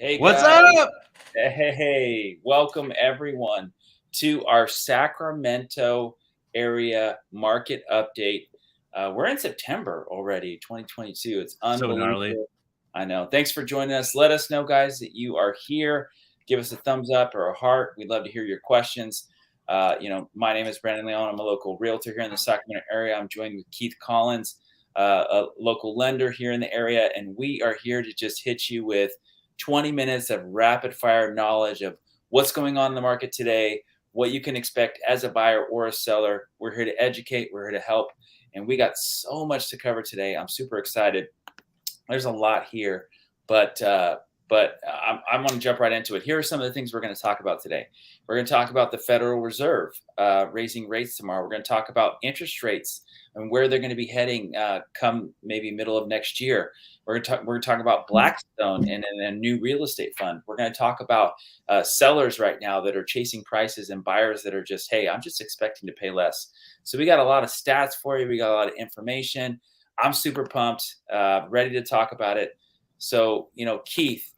Hey What's guys, up? hey, welcome everyone to our Sacramento area market update. We're in September already, 2022. It's So gnarly. unbelievable. I know. Thanks for joining us. Let us know, guys, that you are here. Give us a thumbs up or a heart. We'd love to hear your questions. My name is Brandon Leon. I'm a local realtor here in the Sacramento area. I'm joined with Keith Collins, a local lender here in the area, and we are here to just hit you with 20 minutes of rapid fire knowledge of what's going on in the market today, what you can expect as a buyer or a seller. We're here to educate, we're here to help, and we got so much to cover today. I'm super excited. There's a lot here, but I'm going to jump right into it. Here are some of the things we're going to talk about today. We're going to talk about the Federal Reserve raising rates tomorrow. We're going to talk about interest rates and where they're going to be heading come maybe middle of next year. We're going to talk about Blackstone and a new real estate fund. We're going to talk about sellers right now that are chasing prices and buyers that are just, hey, I'm just expecting to pay less. So we got a lot of stats for you. We got a lot of information. I'm super pumped, ready to talk about it. So, Keith,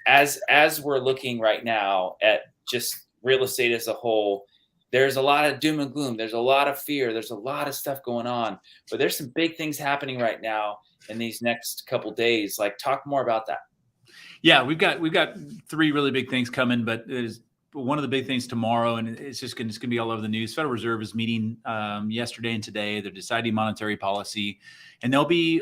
as we're looking right now at just real estate as a whole, there's a lot of doom and gloom. There's a lot of fear. There's a lot of stuff going on, but there's some big things happening right now in these next couple days. Like, talk more about that. Yeah, we've got three really big things coming, but there's one of the big things tomorrow, and it's going to be all over the news. Federal Reserve is meeting yesterday and today. They're deciding monetary policy, and they'll be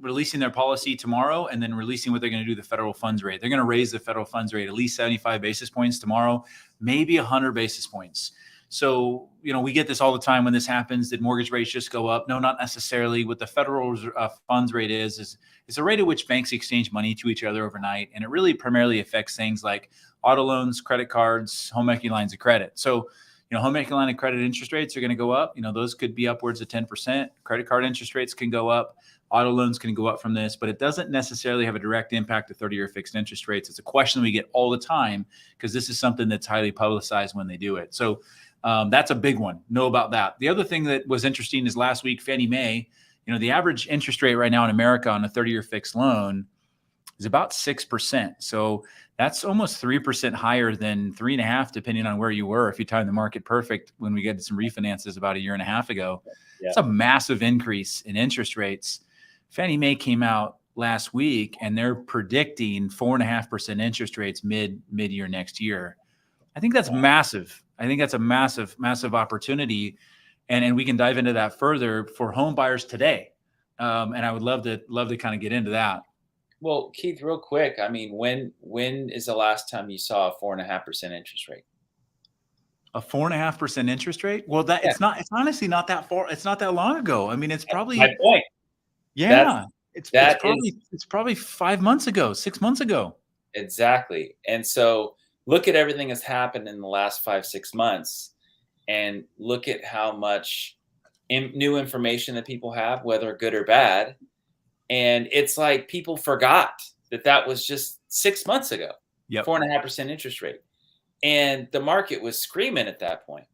releasing their policy tomorrow, and then releasing what they're going to do the federal funds rate. They're going to raise the federal funds rate at least 75 basis points tomorrow, maybe 100 basis points. So, we get this all the time when this happens. Did mortgage rates just go up? No, not necessarily. What the federal funds rate is it's a rate at which banks exchange money to each other overnight. And it really primarily affects things like auto loans, credit cards, home equity lines of credit. So, home equity line of credit interest rates are going to go up. Those could be upwards of 10%. Credit card interest rates can go up. Auto loans can go up from this, but it doesn't necessarily have a direct impact to 30-year fixed interest rates. It's a question we get all the time because this is something that's highly publicized when they do it. So that's a big one. Know about that. The other thing that was interesting is last week, Fannie Mae, the average interest rate right now in America on a 30-year fixed loan is about 6%. So that's almost 3% higher than 3.5%, depending on where you were. If you time the market perfect when we get some refinances about a year and a half ago, it's a massive increase in interest rates. Fannie Mae came out last week and they're predicting 4.5% interest rates mid-year next year. I think that's massive. I think that's a massive, massive opportunity. And we can dive into that further for home buyers today. And I would love to kind of get into that. Well, Keith, real quick, I mean, when is the last time you saw a 4.5% interest rate? A 4.5% interest rate? Well, it's honestly not that far. It's not that long ago. I mean, it's probably my point. Yeah. It's probably 5 months ago, 6 months ago. Exactly. And so look at everything that's happened in the last 5-6 months and look at how much new information that people have, whether good or bad. And it's like people forgot that was just 6 months ago, 4.5% interest rate. And the market was screaming at that point.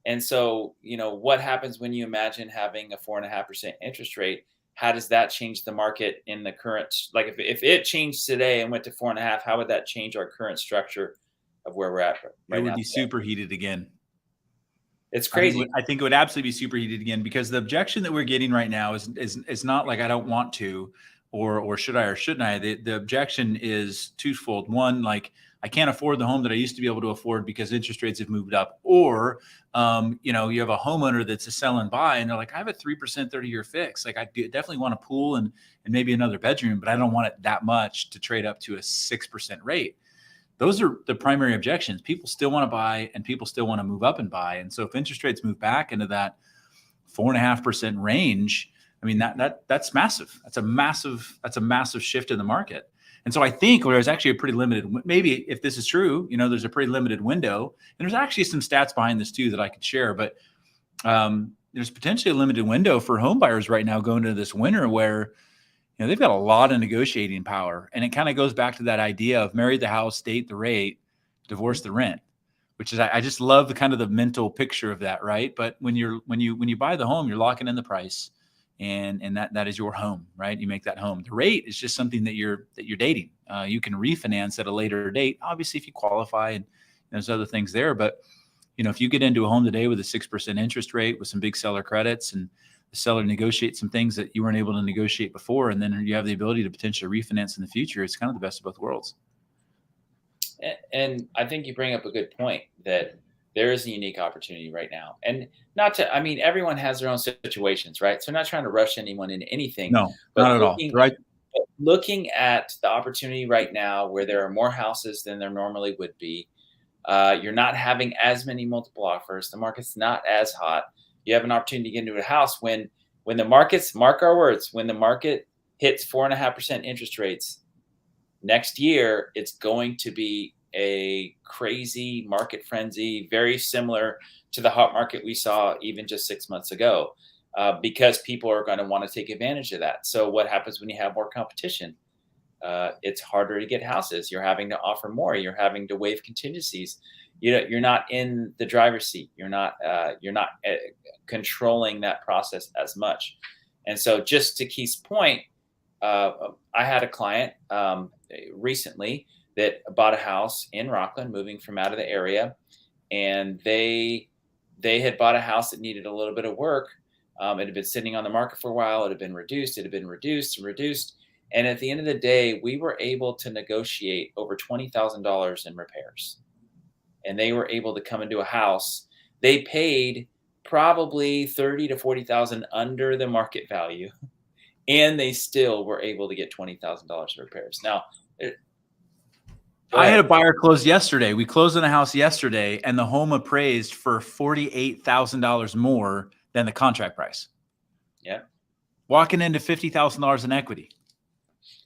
And so, what happens when you imagine having a 4.5% interest rate? How does that change the market in the current, like if it changed today and went to 4.5, how would that change our current structure of where we're at right now? It would be superheated again. It's crazy. I think it would absolutely be superheated again because the objection that we're getting right now is not like I don't want to, or should I or shouldn't I? The objection is twofold. One, like I can't afford the home that I used to be able to afford because interest rates have moved up. Or, you have a homeowner that's a sell and buy, and they're like, I have a 3% 30-year fix. Like I definitely want a pool and maybe another bedroom, but I don't want it that much to trade up to a 6% rate. Those are the primary objections. People still want to buy and people still want to move up and buy. And so if interest rates move back into that 4.5% range, I mean, that's massive. That's a massive shift in the market. And so I think there's actually a pretty limited, maybe if this is true, there's a pretty limited window. And there's actually some stats behind this too that I could share, but there's potentially a limited window for home buyers right now going into this winter where they've got a lot of negotiating power. And it kind of goes back to that idea of marry the house, date the rate, divorce the rent, which is, I just love the kind of the mental picture of that. Right. But when you buy the home, you're locking in the price. and that is your home, right? You make that home. The rate is just something that you're dating. You can refinance at a later date, obviously, if you qualify, and there's other things there. But if you get into a home today with a 6% interest rate with some big seller credits, and the seller negotiates some things that you weren't able to negotiate before, and then you have the ability to potentially refinance in the future, it's kind of the best of both worlds. And I think you bring up a good point that there is a unique opportunity right now. And not to, I mean, everyone has their own situations, right? So I'm not trying to rush anyone into anything, No, but not at all. Right. looking at the opportunity right now where there are more houses than there normally would be. You're not having as many multiple offers. The market's not as hot. You have an opportunity to get into a house when the markets, mark our words, when the market hits 4.5% interest rates next year, it's going to be a crazy market frenzy, very similar to the hot market we saw even just 6 months ago, because people are going to want to take advantage of that. So what happens when you have more competition? It's harder to get houses. You're having to offer more. You're having to waive contingencies. You're not in the driver's seat. You're not controlling that process as much. And so, just to Keith's point, I had a client recently that bought a house in Rockland, moving from out of the area, and they had bought a house that needed a little bit of work. It had been sitting on the market for a while. It had been reduced. It had been reduced and reduced. And at the end of the day, we were able to negotiate over $20,000 in repairs. And they were able to come into a house. They paid probably 30 to 40,000 under the market value, and they still were able to get $20,000 in repairs. Now, I had a buyer close yesterday. We closed on a house yesterday, and the home appraised for $48,000 more than the contract price. Yeah. Walking into $50,000 in equity.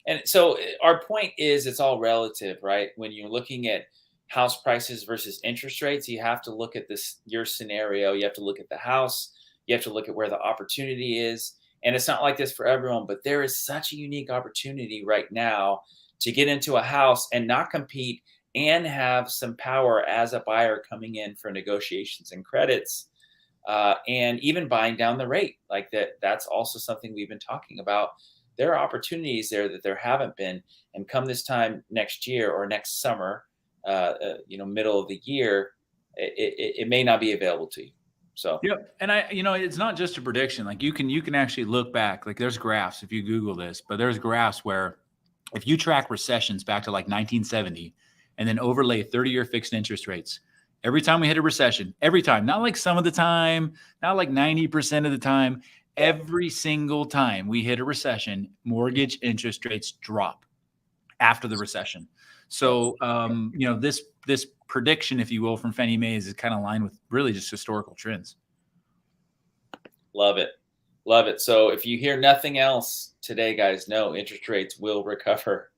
And so our point is, it's all relative, right? When you're looking at house prices versus interest rates, you have to look at your scenario. You have to look at the house. You have to look at where the opportunity is. And it's not like this for everyone, but there is such a unique opportunity right now to get into a house and not compete and have some power as a buyer coming in for negotiations and credits, and even buying down the rate. Like that's also something we've been talking about. There are opportunities there that there haven't been. And come this time next year or next summer, middle of the year, it may not be available to you. So, yep. And it's not just a prediction. Like you can actually look back, like there's graphs if you Google this, but there's graphs where if you track recessions back to like 1970 and then overlay 30-year fixed interest rates, every time we hit a recession, every time, not like some of the time, not like 90% of the time, every single time we hit a recession, mortgage interest rates drop after the recession. So, this prediction, if you will, from Fannie Mae is kind of aligned with really just historical trends. Love it. Love it. So if you hear nothing else today, guys, know interest rates will recover.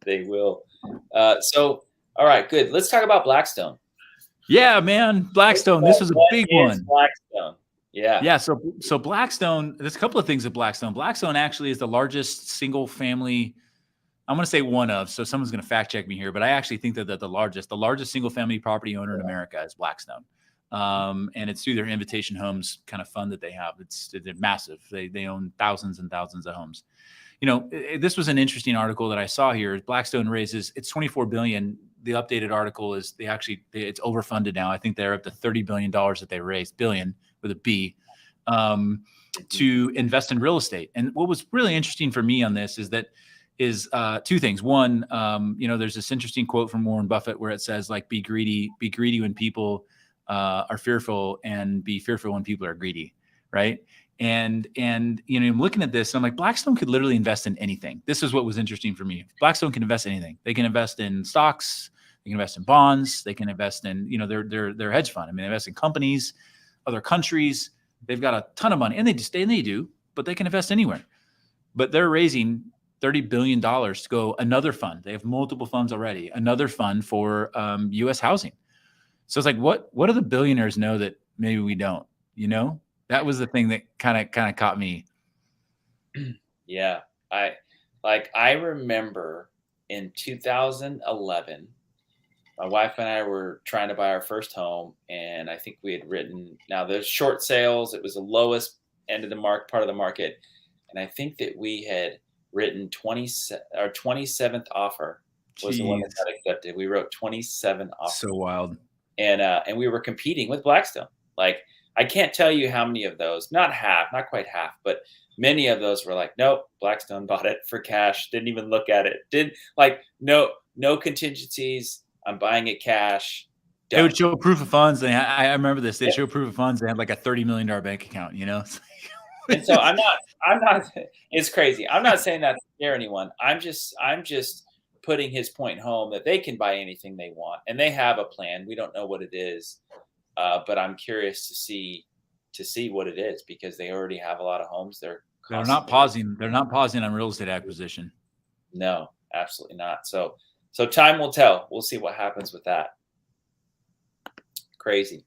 They will. So, all right, good. Let's talk about Blackstone. Yeah, man. Blackstone. This was a big one. Blackstone. Yeah. Yeah. So Blackstone, there's a couple of things at Blackstone. Blackstone actually is the largest single family. I'm going to say one of, so someone's going to fact check me here, but I actually think that the largest single family property owner in America is Blackstone. And it's through their Invitation Homes kind of fund that they have. They're massive. They own thousands and thousands of homes. This was an interesting article that I saw here. Blackstone raises, it's $24 billion. The updated article is it's overfunded now. I think they're up to $30 billion that they raised, billion with a B, to invest in real estate. And what was really interesting for me on this is two things. One, there's this interesting quote from Warren Buffett where it says, like, be greedy when people are fearful, and be fearful when people are greedy. Right. And I'm looking at this and I'm like, Blackstone could literally invest in anything. This is what was interesting for me. Blackstone can invest in anything. They can invest in stocks. They can invest in bonds. They can invest in, their hedge fund. I mean, they invest in companies, other countries. They've got a ton of money, and they do, but they can invest anywhere. But they're raising $30 billion to go another fund. They have multiple funds already, another fund for U.S. housing. So it's like, what do the billionaires know that maybe we don't? That was the thing that kind of caught me. Yeah. I remember in 2011, my wife and I were trying to buy our first home, and I think we had written, now there's short sales. It was the lowest end of the part of the market, and I think that we had written our 27th offer was the one that Jeez, got accepted. We wrote 27 offers, so wild. and we were competing with Blackstone. Like, I can't tell you how many of those, not half, not quite half, but many of those were like, nope, Blackstone bought it for cash, didn't even look at it, did like no contingencies. I'm buying it cash, They done. would show proof of funds. I remember this. They Yep. show proof of funds. They had like a $30 million bank account. And so I'm not. It's crazy. I'm not saying that to scare anyone. I'm just putting his point home that they can buy anything they want, and they have a plan. We don't know what it is, but I'm curious to see what it is, because they already have a lot of homes. They're They're not constantly. pausing. They're not pausing on real estate acquisition. No, absolutely not. So time will tell. We'll see what happens with that. Crazy.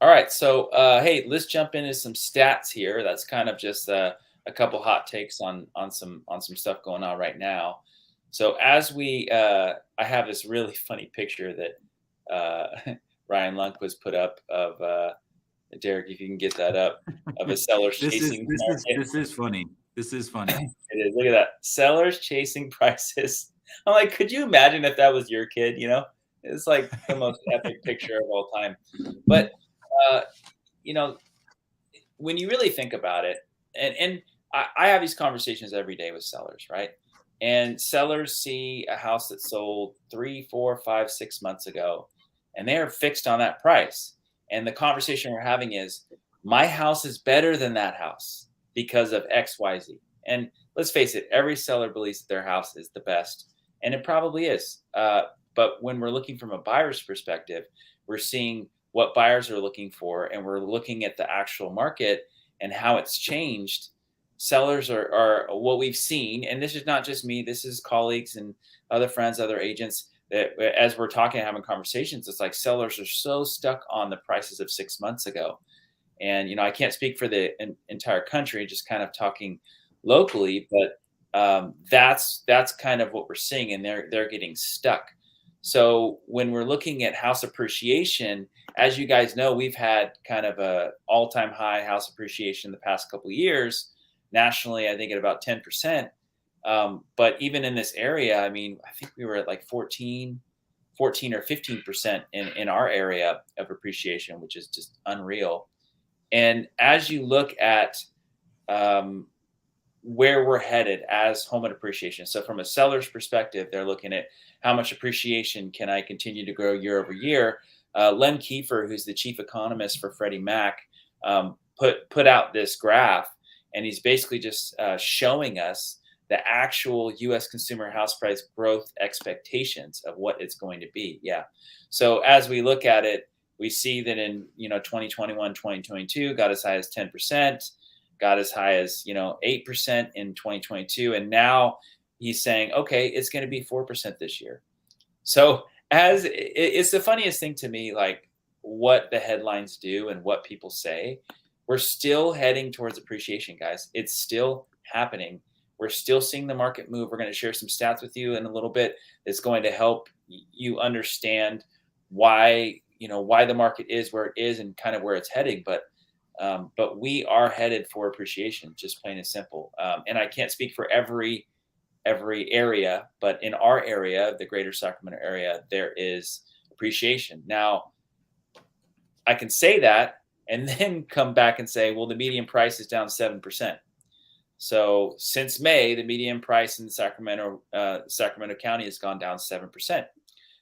All right. So hey, let's jump into some stats here. That's kind of just a couple hot takes on some stuff going on right now. So as I have this really funny picture that Ryan Lundquist put up of Derek, if you can get that up, of a sellers This is chasing this is market. this is funny. This is funny. It is. Look at that. Sellers chasing prices. I'm like, could you imagine if that was your kid? It's like the most epic picture of all time. But uh, you know, when you really think about it, and I have these conversations every day with sellers, right? And sellers see a house that sold 3, 4, 5, 6 months ago, and they are fixed on that price. And the conversation we're having is, my house is better than that house because of X, Y, Z. And let's face it, every seller believes that their house is the best, and it probably is. But when we're looking from a buyer's perspective, we're seeing what buyers are looking for, and we're looking at the actual market and how it's changed. Sellers are what we've seen, and this is not just me, this is colleagues and other friends, other agents, that as we're talking and having conversations, it's like sellers are so stuck on the prices of 6 months ago. And I can't speak for the entire country, just kind of talking locally, but that's kind of what we're seeing, and they're getting stuck. So when we're looking at house appreciation, as you guys know, we've had kind of a all-time high house appreciation the past couple of years nationally. I think at about 10%. But even in this area, I mean, I think we were at like 14 or 15% in our area of appreciation, which is just unreal. And as you look at um, where we're headed as home appreciation, so from a seller's perspective, they're looking at how much appreciation can I continue to grow year over year. Len Kiefer, who's the chief economist for Freddie Mac, put out this graph, and he's basically just showing us the actual U.S. consumer house price growth expectations of what it's going to be. Yeah. So as we look at it, we see that in 2021, 2022 got as high as 10%, got as high as 8% in 2022, and now he's saying, okay, it's going to be 4% this year. So it's the funniest thing to me, like what the headlines do and what people say. We're still heading towards appreciation, guys. It's still happening. We're still seeing the market move. We're going to share some stats with you in a little bit that's going to help you understand why the market is where it is and kind of where it's heading. But we are headed for appreciation, just plain and simple. And I can't speak for every area, but in our area, the greater Sacramento area, there is appreciation. Now, I can say that and then come back and say, well, the median price is down 7%. So since May, the median price in Sacramento County has gone down 7%.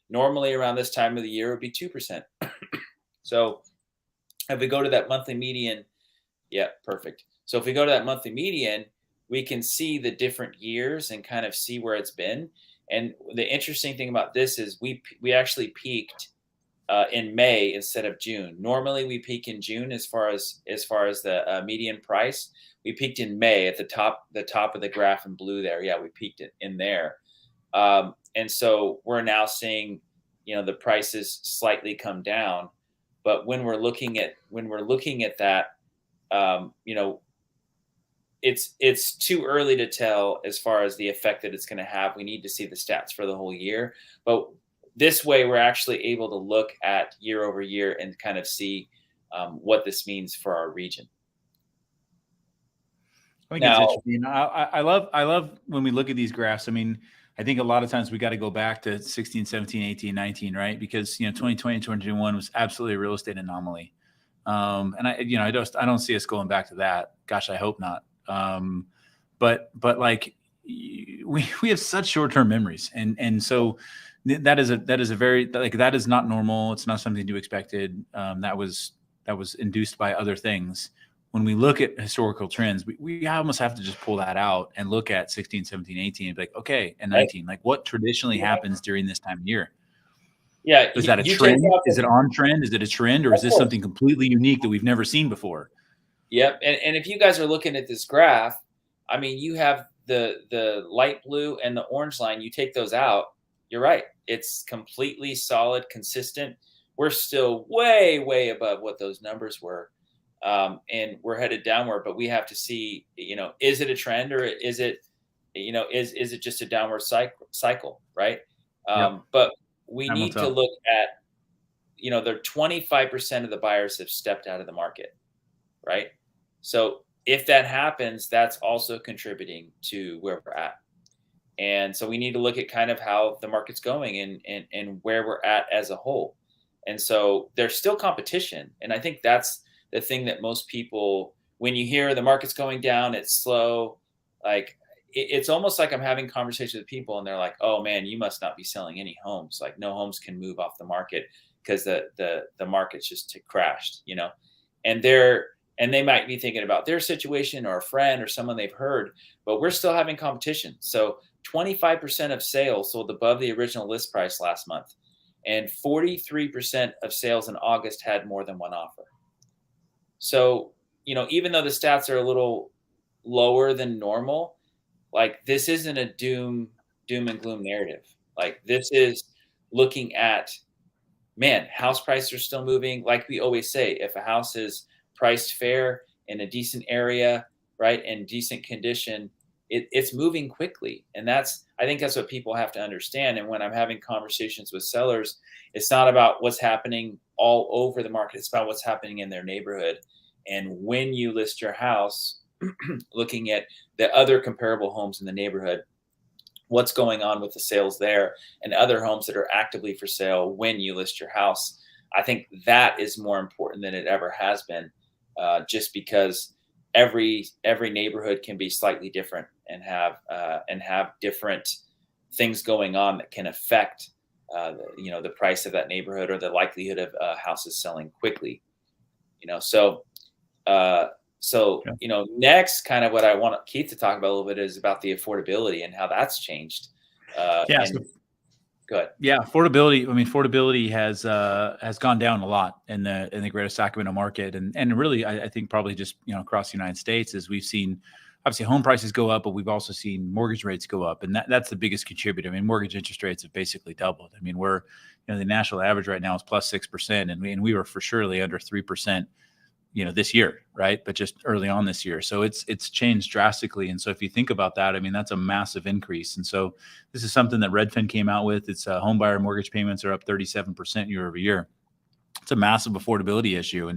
Normally around this time of the year, it would be 2%. So if we go to that monthly median, yeah, perfect. So if we go to that monthly median, we can see the different years and kind of see where it's been. And the interesting thing about this is we actually peaked in May instead of June. Normally we peak in June as far as the median price. We peaked in May at the top of the graph in blue there. Yeah, we peaked it in there. And so we're now seeing, the prices slightly come down. But when we're looking at that, it's too early to tell as far as the effect that it's going to have. We need to see the stats for the whole year. But this way, we're actually able to look at year over year and kind of see what this means for our region. I think it's Now, interesting. I love when we look at these graphs. I mean, I think a lot of times we got to go back to 16, 17, 18, 19, right? Because, 2020 and 2021 was absolutely a real estate anomaly. And I don't see us going back to that. Gosh, I hope not. But like we have such short-term memories. And so that is a very, like, that is not normal. It's not something to be expected. That was induced by other things. When we look at historical trends, we almost have to just pull that out and look at 16, 17, 18 and be like, okay, and 19, like what traditionally happens during this time of year? yeah, Is that a you take trend? out Is it on trend? Is it a trend, or is of this course. something completely unique that we've never seen before? Yep. And if you guys are looking at this graph, I mean, you have the light blue and the orange line. You take those out, you're right. It's completely solid, consistent. We're still way, way above what those numbers were. And we're headed downward, but we have to see, is it a trend, or is it, is it just a downward cycle, right? Yep. But we Time will need to tell. look at, there 25% of the buyers have stepped out of the market, right? So if that happens, that's also contributing to where we're at. And so we need to look at kind of how the market's going and where we're at as a whole. And so there's still competition. And I think that's the thing that most people, when you hear the market's going down, it's slow, like it's almost like I'm having conversations with people and they're like, oh man, you must not be selling any homes. Like no homes can move off the market because the market's just crashed, and they might be thinking about their situation or a friend or someone they've heard, but we're still having competition. So 25% of sales sold above the original list price last month, and 43% of sales in August had more than one offer. So, even though the stats are a little lower than normal, like this isn't a doom and gloom narrative. Like this is looking at, man, house prices are still moving. Like we always say, if a house is priced fair in a decent area, right, in decent condition, it's moving quickly. And I think that's what people have to understand. And when I'm having conversations with sellers, it's not about what's happening all over the market. It's about what's happening in their neighborhood. And when you list your house, looking at the other comparable homes in the neighborhood, what's going on with the sales there and other homes that are actively for sale when you list your house. I think that is more important than it ever has been, just because every neighborhood can be slightly different and have different things going on that can affect the price of that neighborhood or the likelihood of houses selling quickly. So next, kind of what I want Keith to talk about a little bit is about the affordability and how that's changed. Yeah. And go ahead. Yeah, affordability. I mean, affordability has gone down a lot in the greater Sacramento market, and really, I think probably just across the United States, as we've seen, obviously home prices go up, but we've also seen mortgage rates go up, and that's the biggest contributor. I mean, mortgage interest rates have basically doubled. I mean, we're the national average right now is plus 6%, and we were for surely under 3%. This year, right? But just early on this year. So it's changed drastically. And so if you think about that, I mean, that's a massive increase. And so this is something that Redfin came out with. It's home buyer mortgage payments are up 37% year over year. It's a massive affordability issue.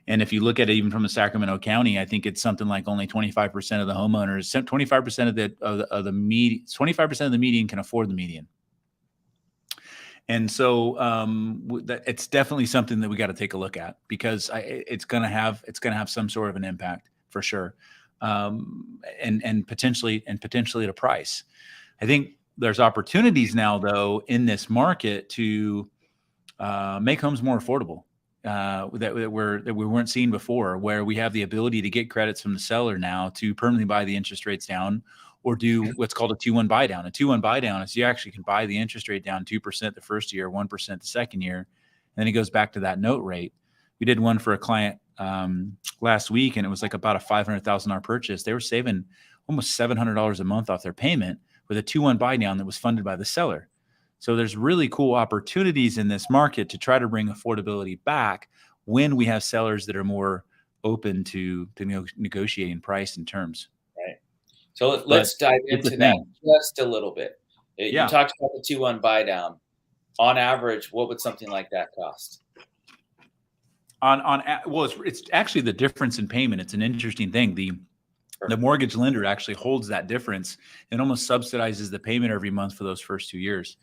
And if you look at it even from the Sacramento County, I think it's something like only 25% of the homeowners, 25% of the median, 25% of the median can afford the median. And so it's definitely something that we got to take a look at, because it's going to have some sort of an impact for sure, and potentially at a price. I think there's opportunities now, though, in this market to make homes more affordable that we weren't seeing before, where we have the ability to get credits from the seller now to permanently buy the interest rates down, or do what's called a 2-1 buy down. A 2-1 buy down is you actually can buy the interest rate down 2% the first year, 1% the second year, and then it goes back to that note rate. We did one for a client last week, and it was like about a $500,000 purchase. They were saving almost $700 a month off their payment with a 2-1 buy down that was funded by the seller. So there's really cool opportunities in this market to try to bring affordability back when we have sellers that are more open to negotiating price and terms. Right. So let's dive into that just a little bit. Yeah. You talked about the 2-1 buy down. On average, what would something like that cost? Well, it's actually the difference in payment. It's an interesting thing. The mortgage lender actually holds that difference and almost subsidizes the payment every month for those first 2 years.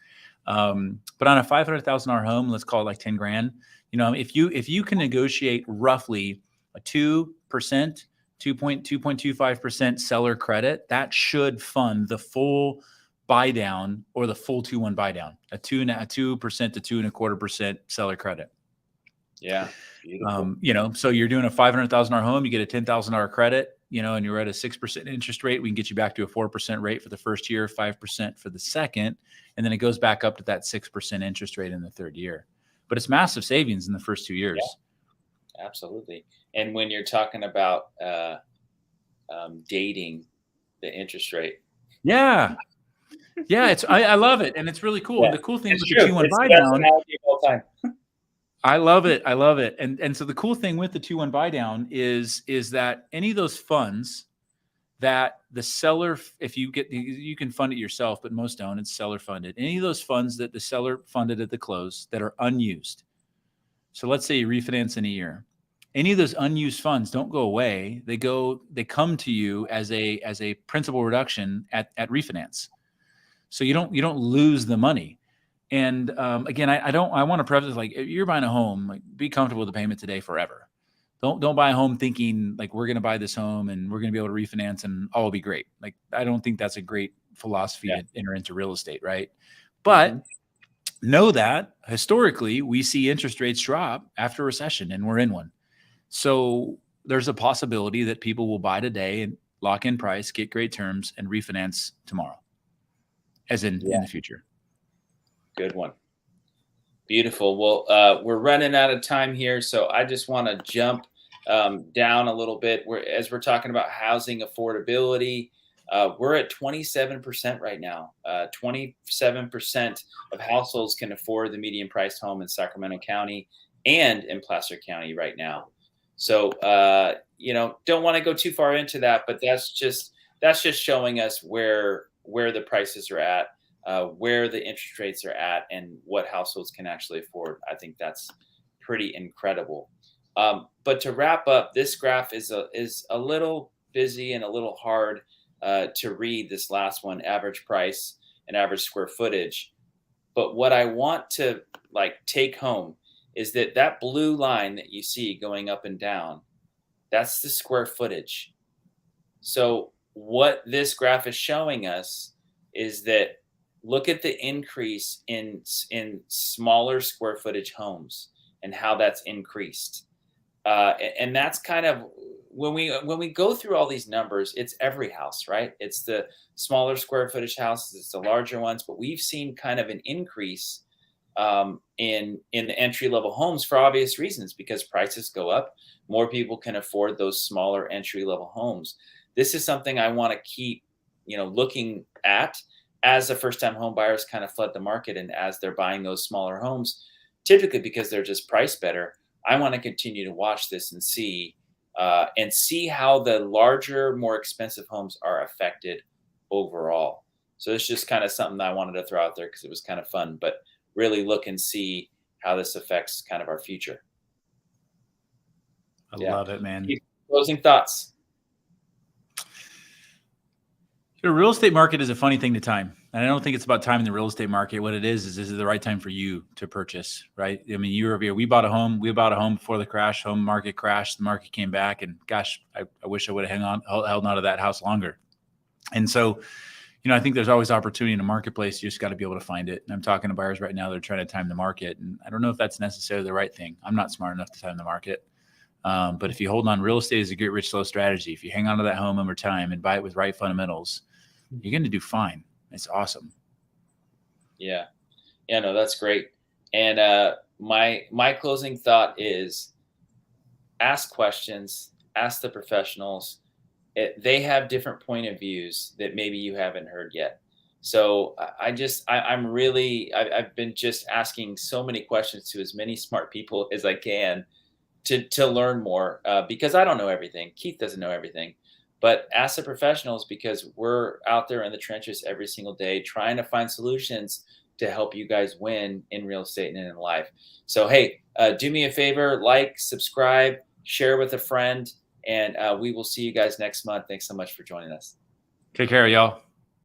But on a $500,000 home, let's call it like 10 grand. If you can negotiate roughly a 2%, 2.25% seller credit, that should fund the full buy down or the full 2-1 buy down, a 2% to 2.25% seller credit. Yeah. Beautiful. So you're doing a $500,000 home, you get a $10,000 credit, and you're at a 6% interest rate. We can get you back to a 4% rate for the first year, 5% for the second, and then it goes back up to that 6% interest rate in the third year. But it's massive savings in the first 2 years. Yeah, absolutely. And when you're talking about dating the interest rate. Yeah. Yeah, I love it. And it's really cool. Yeah, and the cool thing it's with true. the 2-1 It's buy the best down, analogy of all time. I love it. I love it. And so the cool thing with the 2-1 buy down is that any of those funds that the seller, if you can fund it yourself, but most don't, it's seller funded. Any of those funds that the seller funded at the close that are unused. So let's say you refinance in a year. Any of those unused funds don't go away. They come to you as a principal reduction at refinance. So you don't lose the money. And again, I want to preface, like, if you're buying a home, like, be comfortable with the payment today forever. Don't buy a home thinking like we're going to buy this home and we're going to be able to refinance and all will be great. Like, I don't think that's a great philosophy to enter into real estate, right? But know that historically we see interest rates drop after a recession, and we're in one. So there's a possibility that people will buy today and lock in price, get great terms, and refinance tomorrow, as in the future. Good one. Beautiful. Well, we're running out of time here, so I just want to jump down a little bit. As we're talking about housing affordability, we're at 27% right now. 27% of households can afford the median priced home in Sacramento County and in Placer County right now. So, don't want to go too far into that, but that's just showing us where the prices are at. Where the interest rates are at and what households can actually afford. I think that's pretty incredible. But to wrap up, this graph is a little busy and a little hard to read, this last one, average price and average square footage. But what I want to take home is that blue line that you see going up and down, that's the square footage. So what this graph is showing us is that look at the increase in smaller square footage homes and how that's increased. And that's kind of when we go through all these numbers, it's every house, right? It's the smaller square footage houses, it's the larger ones, but we've seen kind of an increase in the entry level homes for obvious reasons, because prices go up, more people can afford those smaller entry level homes. This is something I want to keep, looking at as the first-time home buyers kind of flood the market, and as they're buying those smaller homes, typically because they're just priced better. I want to continue to watch this and see how the larger, more expensive homes are affected overall. So it's just kind of something that I wanted to throw out there because it was kind of fun, but really look and see how this affects kind of our future. I love it, man. Closing thoughts. The real estate market is a funny thing to time. And I don't think it's about timing the real estate market. What it is this is the right time for you to purchase, right? I mean, we bought a home before the crash, home market crashed, the market came back, and gosh, I wish I would have held on to that house longer. And so, I think there's always opportunity in a marketplace. You just got to be able to find it. And I'm talking to buyers right now. They're trying to time the market. And I don't know if that's necessarily the right thing. I'm not smart enough to time the market. But if you hold on, real estate is a get rich slow strategy. If you hang on to that home over time and buy it with right fundamentals, you're going to do fine. It's awesome. Yeah. No, that's great. And my closing thought is ask questions, ask the professionals. They have different point of views that maybe you haven't heard yet. So I've been just asking so many questions to as many smart people as I can to learn more, because I don't know everything. Keith doesn't know everything. But ask the professionals, because we're out there in the trenches every single day trying to find solutions to help you guys win in real estate and in life. So, hey, do me a favor, like, subscribe, share with a friend. And we will see you guys next month. Thanks so much for joining us. Take care, y'all.